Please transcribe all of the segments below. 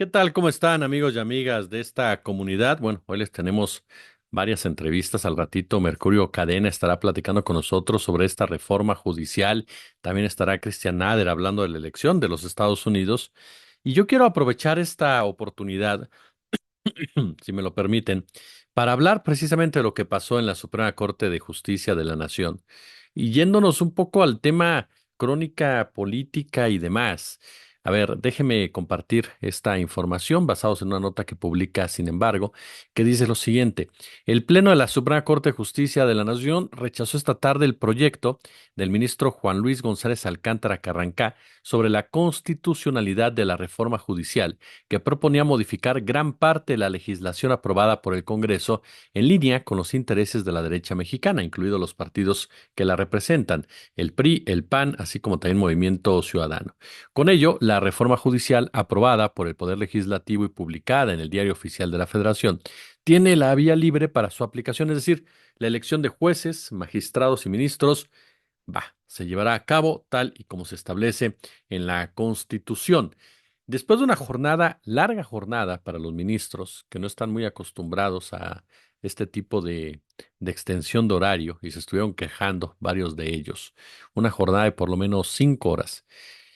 ¿Qué tal? ¿Cómo están, amigos y amigas de esta comunidad? Bueno, hoy les tenemos varias entrevistas. Al ratito, Mercurio Cadena estará platicando con nosotros sobre esta reforma judicial. También estará Cristian Nader hablando de la elección de los Estados Unidos. Y yo quiero aprovechar esta oportunidad, si me lo permiten, para hablar precisamente de lo que pasó en la Suprema Corte de Justicia de la Nación. Y yéndonos un poco al tema crónica política y demás. A ver, déjeme compartir esta información basados en una nota que publica, sin embargo, que dice lo siguiente. El Pleno de la Suprema Corte de Justicia de la Nación rechazó esta tarde el proyecto del ministro Juan Luis González Alcántara Carrancá sobre la constitucionalidad de la reforma judicial que proponía modificar gran parte de la legislación aprobada por el Congreso en línea con los intereses de la derecha mexicana, incluidos los partidos que la representan, el PRI, el PAN, así como también Movimiento Ciudadano. Con ello, la reforma judicial aprobada por el Poder Legislativo y publicada en el Diario Oficial de la Federación tiene la vía libre para su aplicación, es decir, la elección de jueces, magistrados y ministros se llevará a cabo tal y como se establece en la Constitución. Después de una jornada, larga jornada para los ministros que no están muy acostumbrados a este tipo de extensión de horario y se estuvieron quejando varios de ellos, una jornada de por lo menos 5 horas.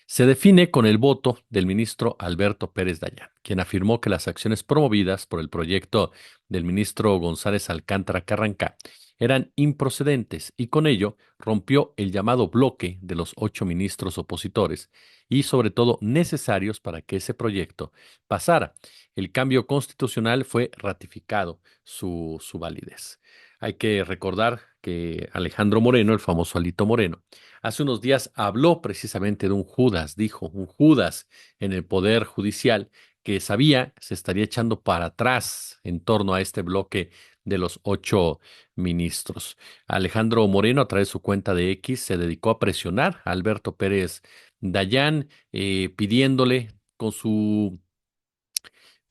Se define con el voto del ministro Alberto Pérez Dayán, quien afirmó que las acciones promovidas por el proyecto del ministro González Alcántara Carrancá eran improcedentes y con ello rompió el llamado bloque de los 8 ministros opositores y sobre todo necesarios para que ese proyecto pasara. El cambio constitucional fue ratificado su validez. Hay que recordar que Alejandro Moreno, el famoso Alito Moreno, hace unos días habló precisamente de un Judas, dijo, un Judas en el Poder Judicial que sabía se estaría echando para atrás en torno a este bloque de los 8 ministros. Alejandro Moreno, a través de su cuenta de X, se dedicó a presionar a Alberto Pérez Dayán, pidiéndole con su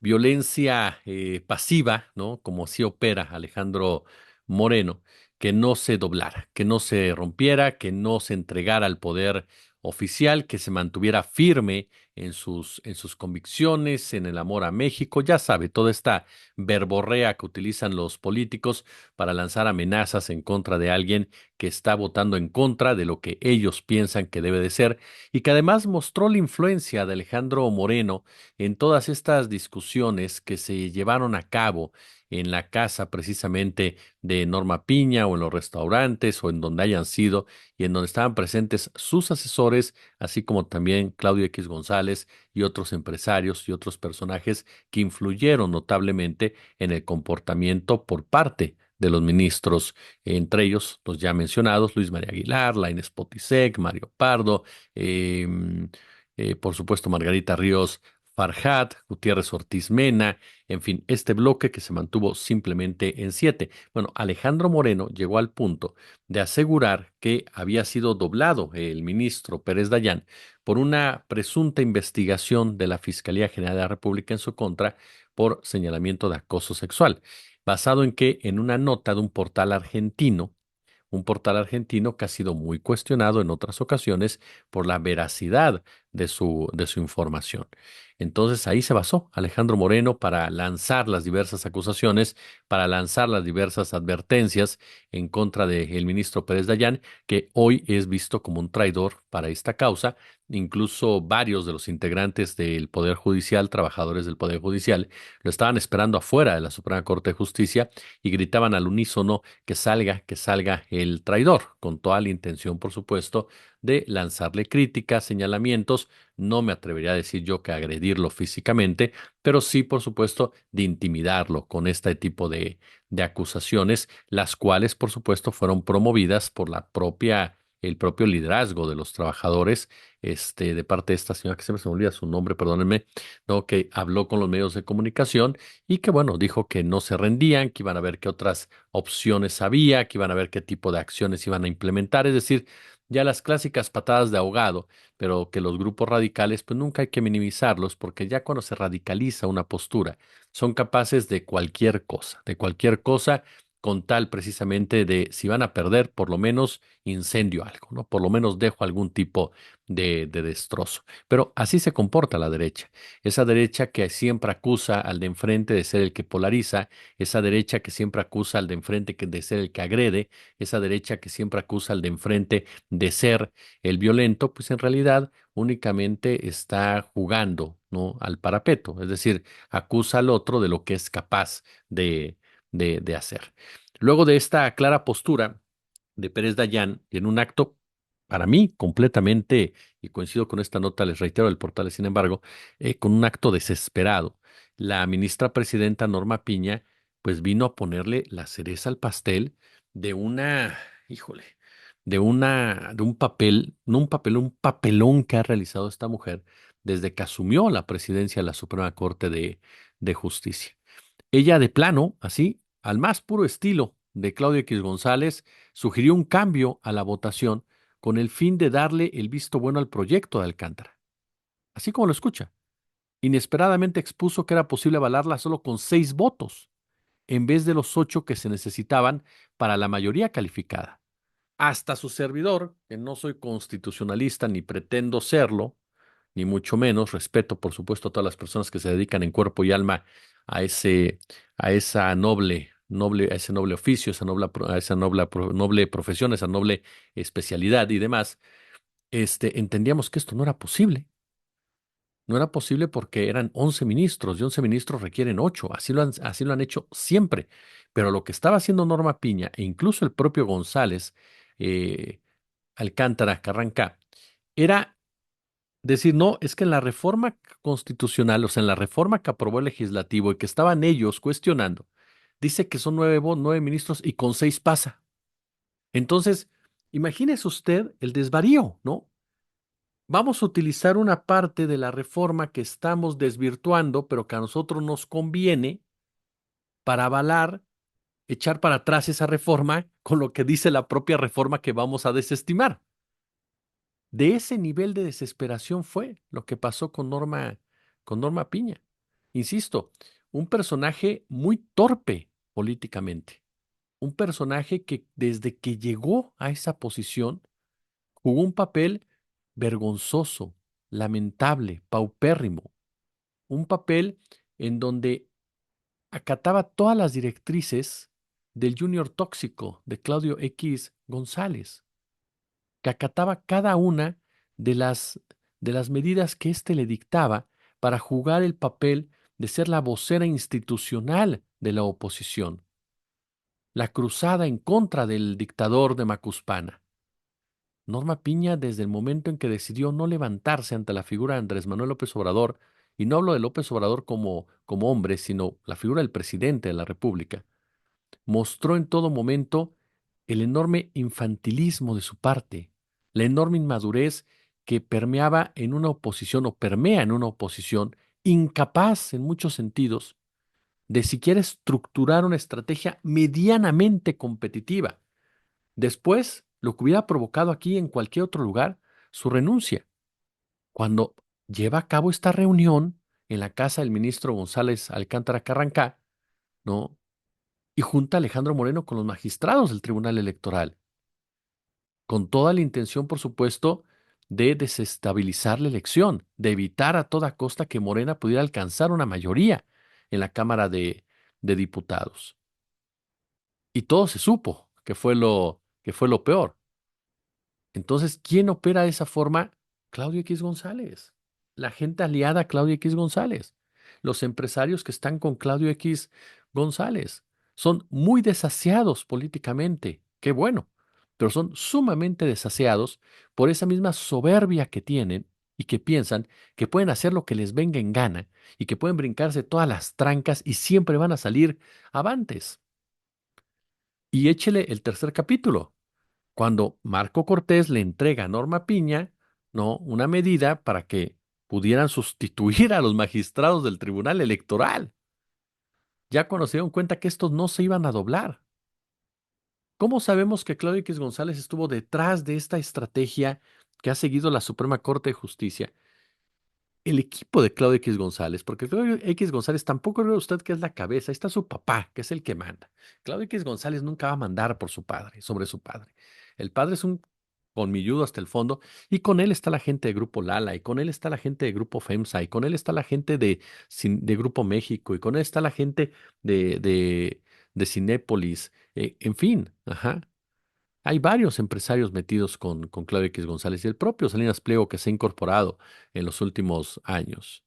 violencia pasiva, ¿no? Como así opera Alejandro Moreno, que no se doblara, que no se rompiera, que no se entregara al poder oficial, que se mantuviera firme en sus convicciones, en el amor a México. Ya sabe, toda esta verborrea que utilizan los políticos para lanzar amenazas en contra de alguien que está votando en contra de lo que ellos piensan que debe de ser y que además mostró la influencia de Alejandro Moreno en todas estas discusiones que se llevaron a cabo en la casa precisamente de Norma Piña o en los restaurantes o en donde hayan sido y en donde estaban presentes sus asesores, así como también Claudio X González y otros empresarios y otros personajes que influyeron notablemente en el comportamiento por parte de los ministros, entre ellos los ya mencionados, Luis María Aguilar, Lainez Potisek, Mario Pardo, por supuesto Margarita Ríos Farjat, Gutiérrez Ortiz Mena, en fin, este bloque que se mantuvo simplemente en 7. Bueno, Alejandro Moreno llegó al punto de asegurar que había sido doblado el ministro Pérez Dayán por una presunta investigación de la Fiscalía General de la República en su contra por señalamiento de acoso sexual, basado en que en una nota de un portal argentino que ha sido muy cuestionado en otras ocasiones por la veracidad de su información. Entonces ahí se basó Alejandro Moreno para lanzar las diversas acusaciones, para lanzar las diversas advertencias en contra del ministro Pérez Dayán, que hoy es visto como un traidor para esta causa. Incluso varios de los integrantes del Poder Judicial, trabajadores del Poder Judicial, lo estaban esperando afuera de la Suprema Corte de Justicia y gritaban al unísono que salga el traidor, con toda la intención, por supuesto, de lanzarle críticas, señalamientos. No me atrevería a decir yo que agredirlo físicamente, pero sí, por supuesto, de intimidarlo con este tipo de acusaciones, las cuales, por supuesto, fueron promovidas por el propio liderazgo de los trabajadores, de parte de esta señora que siempre se me olvida su nombre, perdónenme, ¿no? Que habló con los medios de comunicación y que, bueno, dijo que no se rendían, que iban a ver qué otras opciones había, que iban a ver qué tipo de acciones iban a implementar, es decir, ya las clásicas patadas de ahogado, pero que los grupos radicales, pues nunca hay que minimizarlos, porque ya cuando se radicaliza una postura, son capaces de cualquier cosa con tal precisamente de si van a perder, por lo menos incendio algo, ¿no? Por lo menos dejo algún tipo de destrozo. Pero así se comporta la derecha. Esa derecha que siempre acusa al de enfrente de ser el que polariza, esa derecha que siempre acusa al de enfrente de ser el que agrede, esa derecha que siempre acusa al de enfrente de ser el violento, pues en realidad únicamente está jugando, ¿no? Al parapeto, es decir, acusa al otro de lo que es capaz de hacer. Luego de esta clara postura de Pérez Dayán, y en un acto, para mí, completamente, y coincido con esta nota, les reitero del portal, sin embargo, con un acto desesperado, la ministra presidenta Norma Piña, pues vino a ponerle la cereza al pastel de una, híjole, de un papel, no un papel, un papelón que ha realizado esta mujer desde que asumió la presidencia de la Suprema Corte de Justicia. Ella de plano, así, al más puro estilo de Claudio X González, sugirió un cambio a la votación con el fin de darle el visto bueno al proyecto de Alcántara. Así como lo escucha. Inesperadamente expuso que era posible avalarla solo con 6 votos, en vez de los 8 que se necesitaban para la mayoría calificada. Hasta su servidor, que no soy constitucionalista ni pretendo serlo, ni mucho menos, respeto por supuesto a todas las personas que se dedican en cuerpo y alma a ese, a esa a ese noble oficio, a esa noble profesión, esa noble especialidad y demás, entendíamos que esto no era posible. No era posible porque eran 11 ministros y 11 ministros requieren 8. Así lo han hecho siempre. Pero lo que estaba haciendo Norma Piña e incluso el propio González eh, Alcántara Carrancá era decir, no, es que en la reforma constitucional, o sea, en la reforma que aprobó el legislativo y que estaban ellos cuestionando, dice que son 9 ministros y con 6 pasa. Entonces, imagínese usted el desvarío, ¿no? Vamos a utilizar una parte de la reforma que estamos desvirtuando, pero que a nosotros nos conviene para avalar, echar para atrás esa reforma con lo que dice la propia reforma que vamos a desestimar. De ese nivel de desesperación fue lo que pasó con Norma Piña. Insisto, un personaje muy torpe políticamente, un personaje que desde que llegó a esa posición jugó un papel vergonzoso, lamentable, paupérrimo, un papel en donde acataba todas las directrices del Junior tóxico de Claudio X González, que acataba cada una de de las medidas que éste le dictaba para jugar el papel de ser la vocera institucional de la oposición, la cruzada en contra del dictador de Macuspana. Norma Piña, desde el momento en que decidió no levantarse ante la figura de Andrés Manuel López Obrador, y no hablo de López Obrador como hombre, sino la figura del presidente de la República, mostró en todo momento el enorme infantilismo de su parte, la enorme inmadurez que permeaba en una oposición o permea en una oposición incapaz en muchos sentidos de siquiera estructurar una estrategia medianamente competitiva. Después, lo que hubiera provocado aquí en cualquier otro lugar, su renuncia. Cuando lleva a cabo esta reunión en la casa del ministro González Alcántara Carrancá, ¿no? Y junta a Alejandro Moreno con los magistrados del Tribunal Electoral, con toda la intención, por supuesto, de desestabilizar la elección, de evitar a toda costa que Morena pudiera alcanzar una mayoría en la Cámara de Diputados. Y todo se supo, que fue lo peor. Entonces, ¿quién opera de esa forma? Claudio X González, la gente aliada a Claudio X González, los empresarios que están con Claudio X González. Son muy desasiados políticamente, qué bueno, pero son sumamente desasiados por esa misma soberbia que tienen y que piensan que pueden hacer lo que les venga en gana y que pueden brincarse todas las trancas y siempre van a salir avantes. Y échele el tercer capítulo cuando Marco Cortés le entrega a Norma Piña, ¿no? Una medida para que pudieran sustituir a los magistrados del Tribunal Electoral. Ya cuando se dieron cuenta que estos no se iban a doblar. ¿Cómo sabemos que Claudio X González estuvo detrás de esta estrategia que ha seguido la Suprema Corte de Justicia? el equipo de Claudio X González, porque Claudio X González tampoco ve usted que es la cabeza, ahí está su papá, que es el que manda. Claudio X González nunca va a mandar por su padre, sobre su padre. El padre es un colmilludo hasta el fondo, y con él está la gente de Grupo Lala, y con él está la gente de Grupo FEMSA, y con él está la gente de Grupo México, y con él está la gente de Cinépolis, en fin, ajá. Hay varios empresarios metidos con Claudio X González y el propio Salinas Pliego que se ha incorporado en los últimos años.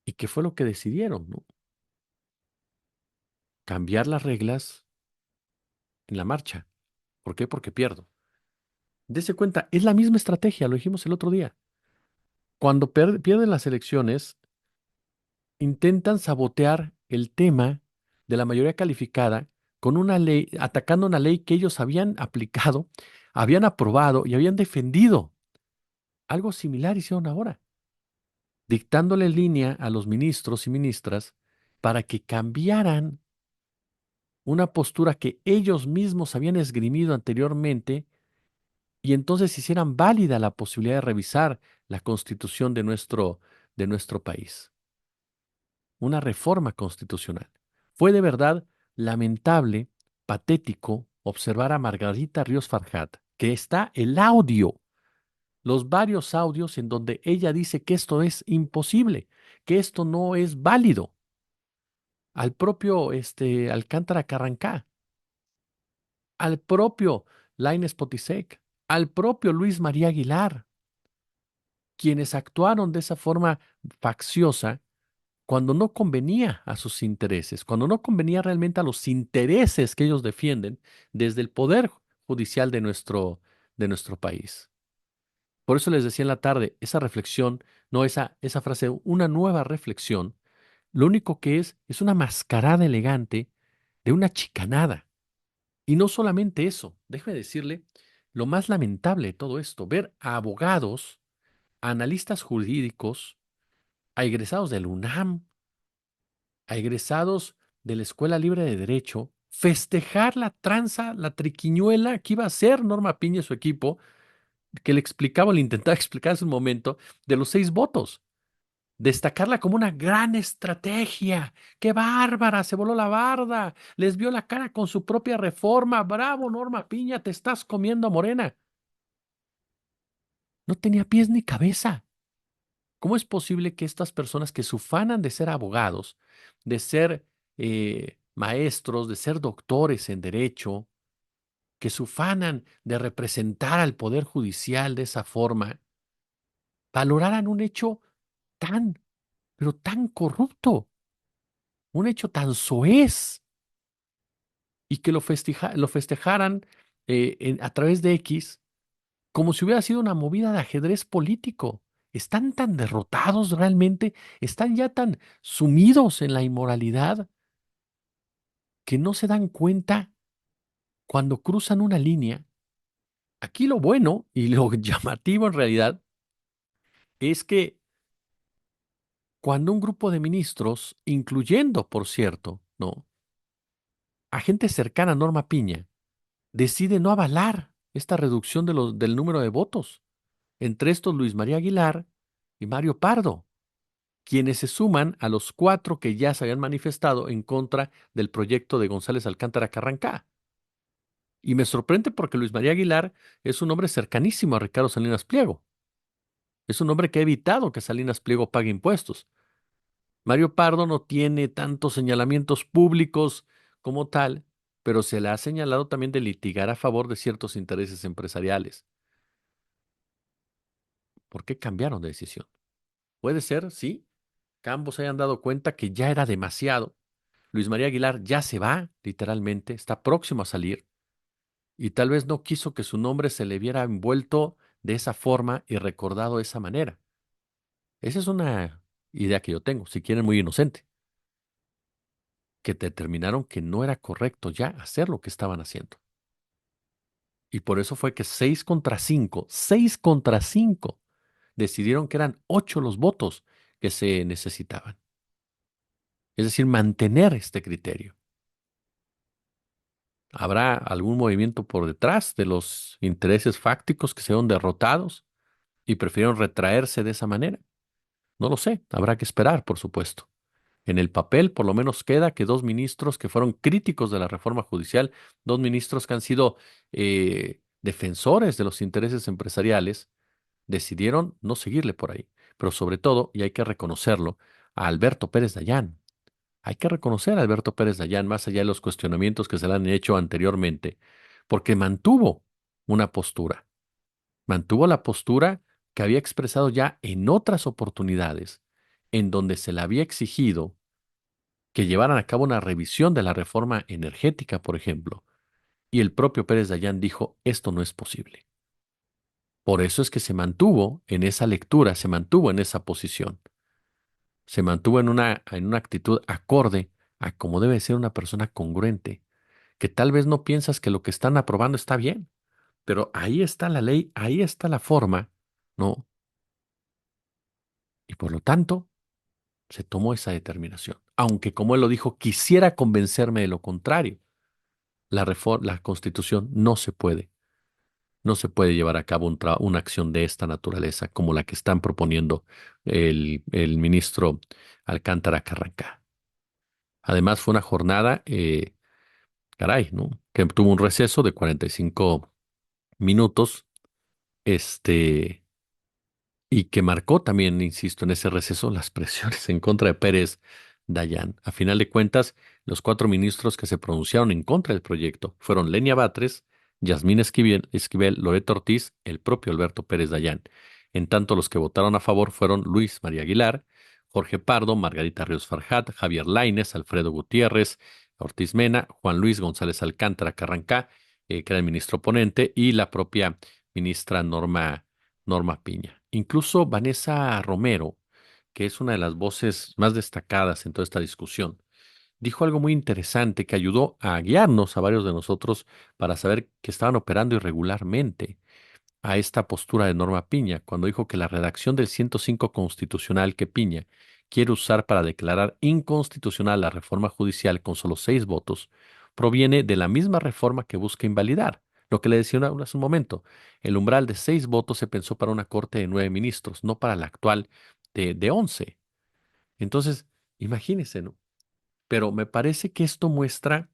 ¿Y qué fue lo que decidieron, no? Cambiar las reglas en la marcha. ¿Por qué? Porque pierdo. Dese cuenta, es la misma estrategia, lo dijimos el otro día. Cuando pierden las elecciones, intentan sabotear el tema de la mayoría calificada con una ley, atacando una ley que ellos habían aplicado, habían aprobado y habían defendido. Algo similar hicieron ahora, dictándole línea a los ministros y ministras para que cambiaran una postura que ellos mismos habían esgrimido anteriormente y entonces hicieran válida la posibilidad de revisar la constitución de nuestro país. Una reforma constitucional. Fue de verdad lamentable, patético observar a Margarita Ríos Farjat, que está el audio, los varios audios en donde ella dice que esto es imposible, que esto no es válido, al propio Alcántara Carrancá, al propio Lainez Potisek, al propio Luis María Aguilar, quienes actuaron de esa forma facciosa cuando no convenía a sus intereses, cuando no convenía realmente a los intereses que ellos defienden desde el poder judicial de nuestro país. Por eso les decía en la tarde, esa reflexión, no esa frase, una nueva reflexión, lo único que es una mascarada elegante de una chicanada. Y no solamente eso, déjeme decirle lo más lamentable de todo esto, ver a abogados, a analistas jurídicos, a egresados del UNAM, a egresados de la Escuela Libre de Derecho, festejar la tranza, la triquiñuela que iba a hacer Norma Piña y su equipo, que le explicaba, le intentaba explicar hace un momento, de los 6 votos. Destacarla como una gran estrategia. ¡Qué bárbara! Se voló la barda. Les vio la cara con su propia reforma. ¡Bravo, Norma Piña! Te estás comiendo a Morena. No tenía pies ni cabeza. ¿Cómo es posible que estas personas que se ufanan de ser abogados, de ser maestros, de ser doctores en derecho, que se ufanan de representar al Poder Judicial de esa forma, valoraran un hecho tan, pero tan corrupto, un hecho tan soez, y que lo festejaran a través de X como si hubiera sido una movida de ajedrez político? Están tan derrotados realmente, están ya tan sumidos en la inmoralidad que no se dan cuenta cuando cruzan una línea. Aquí lo bueno y lo llamativo en realidad es que cuando un grupo de ministros, incluyendo, por cierto, ¿no?, a gente cercana a Norma Piña, decide no avalar esta reducción del número de votos, entre estos Luis María Aguilar y Mario Pardo, quienes se suman a los 4 que ya se habían manifestado en contra del proyecto de González Alcántara Carrancá. Y me sorprende porque Luis María Aguilar es un hombre cercanísimo a Ricardo Salinas Pliego. Es un hombre que ha evitado que Salinas Pliego pague impuestos. Mario Pardo no tiene tantos señalamientos públicos como tal, pero se le ha señalado también de litigar a favor de ciertos intereses empresariales. ¿Por qué cambiaron de decisión? Puede ser, sí, que ambos se hayan dado cuenta que ya era demasiado. Luis María Aguilar ya se va, literalmente, está próximo a salir, y tal vez no quiso que su nombre se le viera envuelto de esa forma y recordado de esa manera. Esa es una idea que yo tengo, si quieren, muy inocente, que determinaron que no era correcto ya hacer lo que estaban haciendo. Y por eso fue que 6 contra 5, decidieron que eran 8 los votos que se necesitaban. Es decir, mantener este criterio. ¿Habrá algún movimiento por detrás de los intereses fácticos que se fueron derrotados y prefirieron retraerse de esa manera? No lo sé, habrá que esperar, por supuesto. En el papel, por lo menos queda que dos ministros que fueron críticos de la reforma judicial, dos ministros que han sido defensores de los intereses empresariales, decidieron no seguirle por ahí. Pero sobre todo, y hay que reconocerlo, a Alberto Pérez Dayán. Hay que reconocer a Alberto Pérez Dayán, más allá de los cuestionamientos que se le han hecho anteriormente, porque mantuvo una postura, mantuvo la postura que había expresado ya en otras oportunidades, en donde se le había exigido que llevaran a cabo una revisión de la reforma energética, por ejemplo, y el propio Pérez Dayán dijo, esto no es posible. Por eso es que se mantuvo en esa lectura, se mantuvo en esa posición, se mantuvo en una actitud acorde a cómo debe ser una persona congruente, que tal vez no piensas que lo que están aprobando está bien, pero ahí está la ley, ahí está la forma, ¿no? Y por lo tanto, se tomó esa determinación. Aunque, como él lo dijo, quisiera convencerme de lo contrario. La Constitución no se puede llevar a cabo una acción de esta naturaleza como la que están proponiendo el ministro Alcántara Carranca. Además, fue una jornada, caray, ¿no? Que tuvo un receso de 45 minutos, este, y que marcó también, insisto, en ese receso las presiones en contra de Pérez Dayán. A final de cuentas, los cuatro ministros que se pronunciaron en contra del proyecto fueron Lenia Batres, Yasmín Esquivel, Loreto Ortiz, el propio Alberto Pérez Dayán. En tanto, los que votaron a favor fueron Luis María Aguilar, Jorge Pardo, Margarita Ríos Farjat, Javier Lainez, Alfredo Gutiérrez, Ortiz Mena, Juan Luis González Alcántara Carrancá, que era el ministro ponente, y la propia ministra Norma Piña. Incluso Vanessa Romero, que es una de las voces más destacadas en toda esta discusión, dijo algo muy interesante que ayudó a guiarnos a varios de nosotros para saber que estaban operando irregularmente a esta postura de Norma Piña, cuando dijo que la redacción del 105 constitucional que Piña quiere usar para declarar inconstitucional la reforma judicial con solo 6 votos, proviene de la misma reforma que busca invalidar. Lo que le decía hace un momento, el umbral de 6 votos se pensó para una corte de 9 ministros, no para la actual de 11. Entonces, imagínense, ¿no? Pero me parece que esto muestra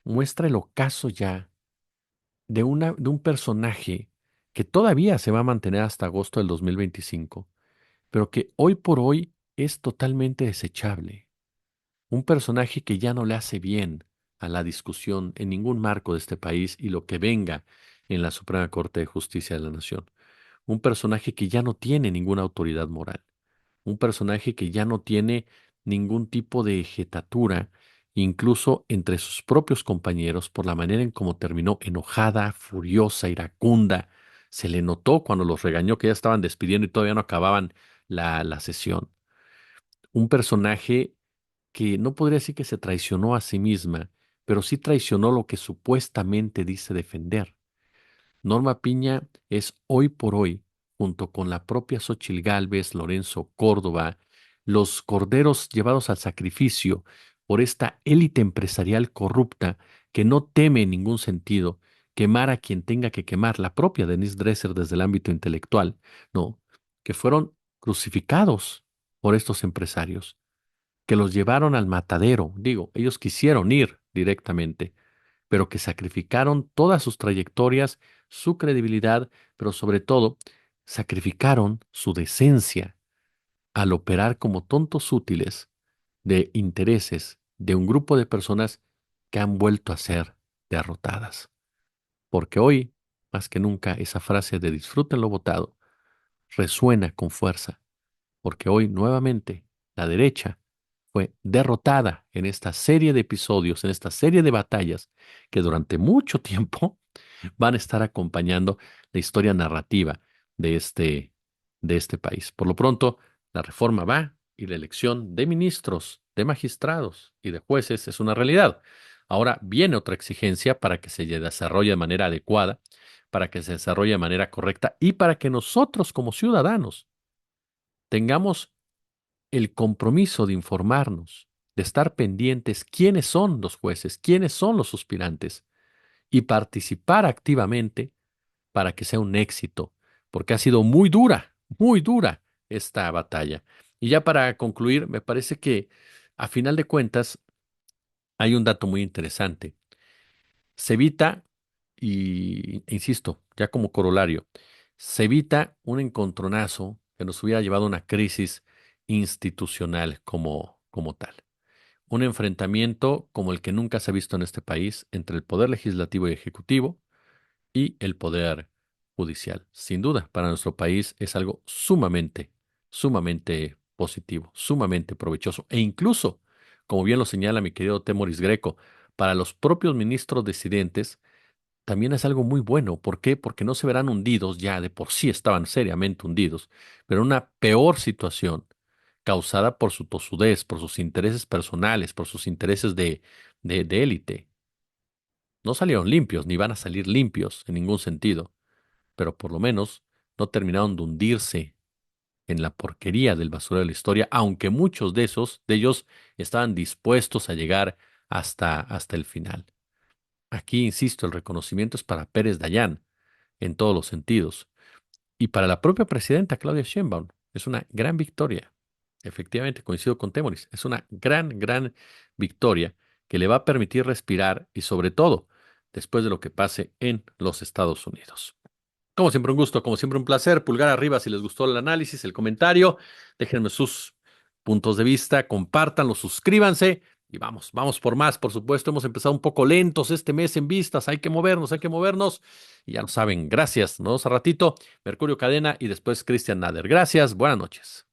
el ocaso ya de un personaje que todavía se va a mantener hasta agosto del 2025, pero que hoy por hoy es totalmente desechable. Un personaje que ya no le hace bien a la discusión en ningún marco de este país y lo que venga en la Suprema Corte de Justicia de la Nación. Un personaje que ya no tiene ninguna autoridad moral, un personaje que ya no tiene ningún tipo de jetatura, incluso entre sus propios compañeros, por la manera en cómo terminó enojada, furiosa, iracunda. Se le notó cuando los regañó que ya estaban despidiendo y todavía no acababan la sesión. Un personaje que no podría decir que se traicionó a sí misma, pero sí traicionó lo que supuestamente dice defender. Norma Piña es hoy por hoy, junto con la propia Xóchitl Gálvez, Lorenzo Córdoba, los corderos llevados al sacrificio por esta élite empresarial corrupta que no teme en ningún sentido quemar a quien tenga que quemar, la propia Denise Dresser desde el ámbito intelectual, ¿no? Que fueron crucificados por estos empresarios, que los llevaron al matadero. Digo, ellos quisieron ir directamente, pero que sacrificaron todas sus trayectorias, su credibilidad, pero sobre todo sacrificaron su decencia al operar como tontos útiles de intereses de un grupo de personas que han vuelto a ser derrotadas. Porque hoy, más que nunca, esa frase de disfruten lo votado resuena con fuerza, porque hoy nuevamente la derecha fue derrotada en esta serie de episodios, en esta serie de batallas que durante mucho tiempo van a estar acompañando la historia narrativa de de este país. Por lo pronto, la reforma va y la elección de ministros, de magistrados y de jueces es una realidad. Ahora viene otra exigencia para que se desarrolle de manera adecuada, para que se desarrolle de manera correcta y para que nosotros como ciudadanos tengamos el compromiso de informarnos, de estar pendientes quiénes son los jueces, quiénes son los suspirantes y participar activamente para que sea un éxito, porque ha sido muy dura esta batalla. Y ya para concluir, me parece que a final de cuentas hay un dato muy interesante. Se evita, e insisto, ya como corolario, se evita un encontronazo que nos hubiera llevado a una crisis institucional como tal. Un enfrentamiento como el que nunca se ha visto en este país entre el poder legislativo y ejecutivo y el poder judicial. Sin duda, para nuestro país es algo sumamente positivo, sumamente provechoso. E incluso, como bien lo señala mi querido Temoris Greco, para los propios ministros disidentes también es algo muy bueno. ¿Por qué? Porque no se verán hundidos, ya de por sí estaban seriamente hundidos, pero en una peor situación causada por su tosudez, por sus intereses personales, por sus intereses de élite. No salieron limpios, ni van a salir limpios en ningún sentido, pero por lo menos no terminaron de hundirse en la porquería del basurero de la historia, aunque muchos de ellos estaban dispuestos a llegar hasta el final. Aquí, insisto, el reconocimiento es para Pérez Dayán en todos los sentidos. Y para la propia presidenta Claudia Sheinbaum es una gran victoria. Efectivamente, coincido con Temoris, es una gran victoria que le va a permitir respirar y sobre todo después de lo que pase en los Estados Unidos. Como siempre un gusto, como siempre un placer. Pulgar arriba si les gustó el análisis, el comentario. Déjenme sus puntos de vista, compártanlo, suscríbanse y vamos por más. Por supuesto, hemos empezado un poco lentos este mes en vistas. Hay que movernos, hay que movernos. Y ya lo saben, gracias. Nos vemos a ratito. Mercurio Cadena y después Cristian Nader. Gracias, buenas noches.